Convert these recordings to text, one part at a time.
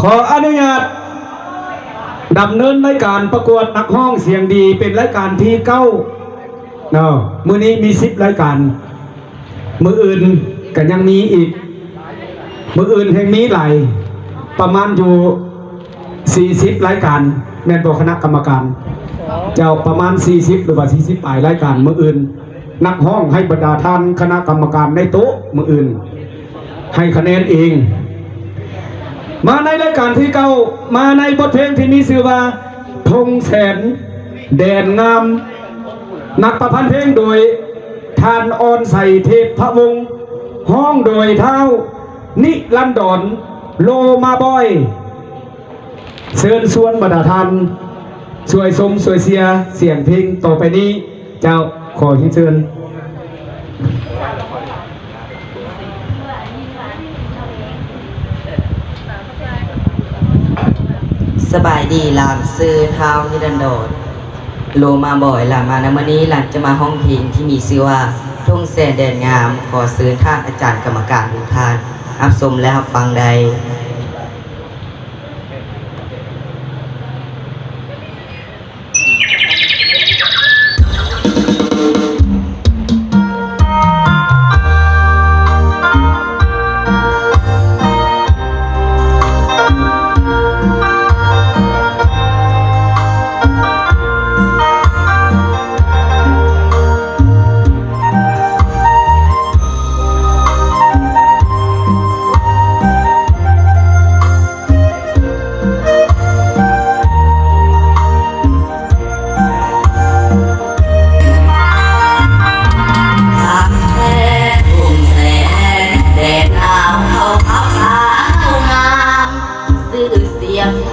ขออนุญาตดำเนินรายการประกวดนักห้องเสียงดีเป็นรายการที่9เนาะมื้อนี้มี10รายการมื้ออื่นก็ยังมีอีกมื้ออื่นแห่งนี้หลายประมาณอยู่40รายการแม่นบ่คณะกรรมการเจ้าประมาณ40หรือว่า40ปลายรายการมื้ออื่นนักห้องให้บรรดาท่านคณะกรรมการในโต๊ะมื้ออื่นให้คะแนนเองมาในรายการที่9มาในบทเพลงที่มีชื่อว่าธงแสนแดนงามนักประพันธ์เพลงโดยทานอ่อนใสเทพพระวงศ์ห้องโดยเท้านิรันดรโลมาบอยเชิญชวนบรรดาท่านช่วยชมช่วยเสียเสียงเพลงต่อไปนี้เจ้าขอเชิญสบายดีหลานซื้อเท้านิรันดรโลมาบ่อยหลานมาในวันนี้หลานจะมาห้องเพลงที่มีชื่อว่าทุ่งแสนแดนงามขอซื้อท่านอาจารย์กรรมการทุกท่านรับชมและรับฟังใด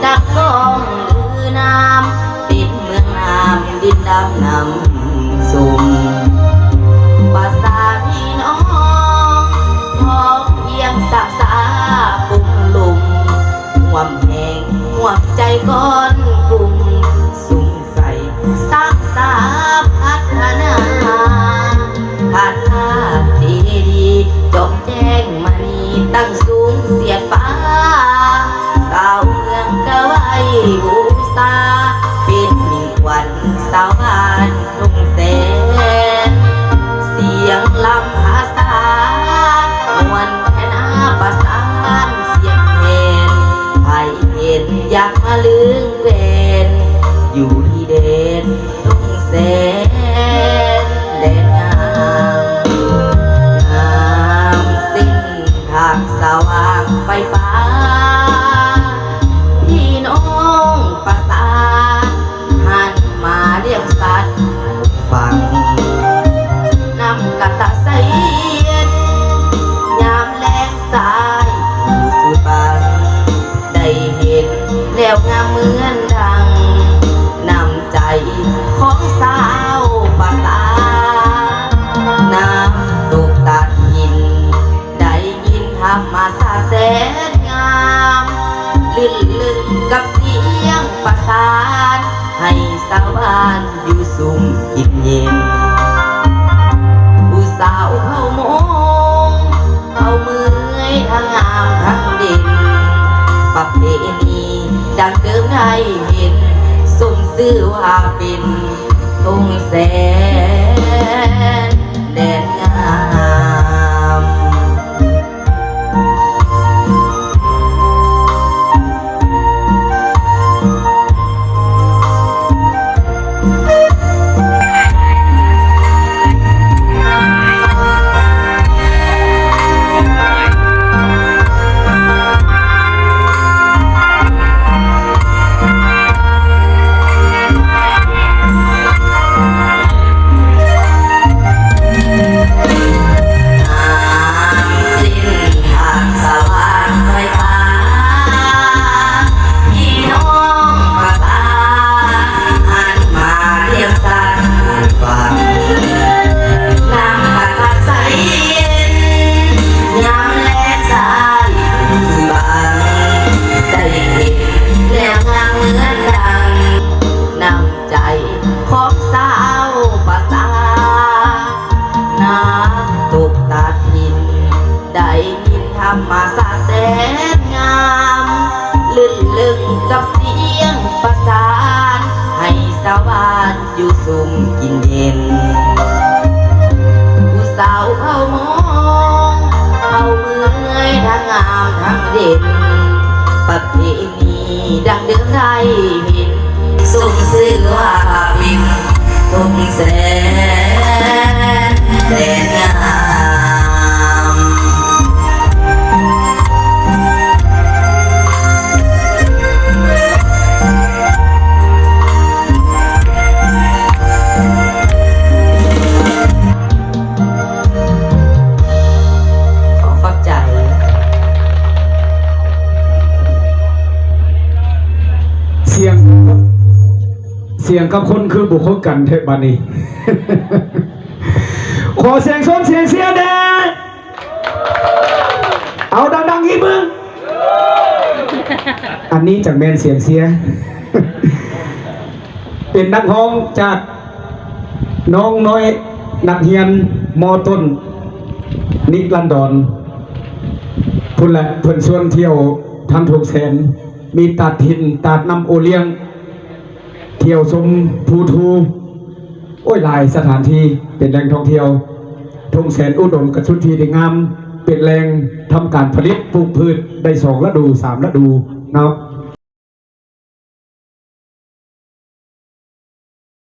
ดักก้องลือน้ำติดเมืองน้ำดินดำน้ำสุ่มภาษาพี่น้องท้องเพียงสาสาปุ่มลุ่มห่วมแห่งห่วมใจก้อนกลุ่มสุ่มใส่สักษาพัฒนาพัฒนาที่ดีจบแจ้งมณีตั้งสูงเสียดฟ้าสาวเมืองกะไว้บูชาเป็นมิ่งขวัญสาวบ้านทุ่งแสนเสียงลำภาษามวนแค่นาประสานเสียงเพลงใครเห็นอยากมาลึงเวนอยู่ที่เด่นทุ่งแสนแดนงามงามสิ้นทางสว่างไฟฟ้าฟังนำกะตะใสยามแรงสายอยู่สุดบังได้เห็นแล้วงามเหมือนดังนำใจของสาวภาษาน้ำตกตัดหินได้ยินธรรมศาสตร์แสนงามลื่นลึกกับเสียงประสานให้สาวบ้านอยู่สุ่มกินเย็นผู้สาวเขามองเขาเมื่อยทั้งงามทั้งเด่นประเพณีดังเดิมได้เห็นสมชื่อว่าเป็นทุ่งแสนแดนงาม ลื่นลึงกับเสียงประสานให้สวรรค์อยู่สุมกินเย็นผู้สาวเผามองเผาเมื่อยทั้งงามทั้งเด่นประเพณีดังเดิมได้เห็นส่งสื่อว่าเป็นทงแสนแดนงาม ขอขอบใจ เสียงกับคนคือบุคคลกันเทบานี ขอเสียงส้นเสียงเสียแดงเอาดังๆอีกมึง อันนี้จากแมนเสียงเสีย เป็นนักร้องจากน้องน้อยนักเรียนมอต้นนิรันดรพุ่นแหละเพิ่นชวนเที่ยวทำถูกแสนมีตาดทินตาดน้ำโอเลี้ยงเที่ยวชมภูทูโอ้ยหลายสถานที่เป็นแหล่งท่องเที่ยวทุ่งแสนอุดมกับชุดที่ดีงามเป็นแหล่งทำการผลิตปลูกพืชได้2 ฤดู 3 ฤดูเนาะ